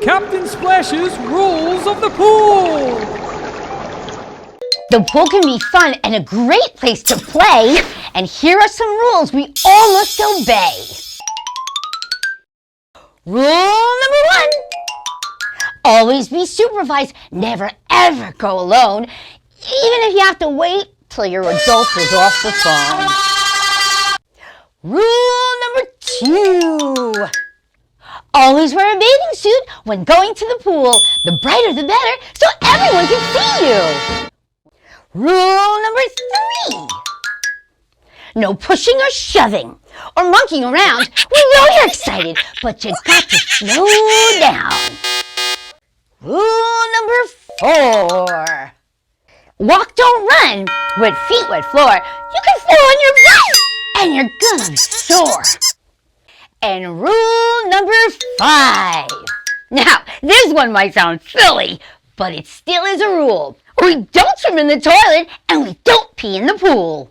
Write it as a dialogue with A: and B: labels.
A: Kaptain Splash's Rules of the Pool!
B: The pool can be fun and a great place to play, and here are some rules we all must obey. Rule number 1. Always be supervised. Never ever go alone, even if you have to wait till your adult is off the phone. Rule number 2. Always wear a bathing suit when going to the pool. The brighter the better, so everyone can see you. Rule number 3. No pushing or shoving or monkeying around. We know you're excited, but you got to slow down. Rule number 4. Walk, don't run. Wet feet, wet floor. You can fall on your butt and you're gonna be sore. And rule number 5. Now, this one might sound silly, but it still is a rule. We don't swim in the toilet and we don't pee in the pool.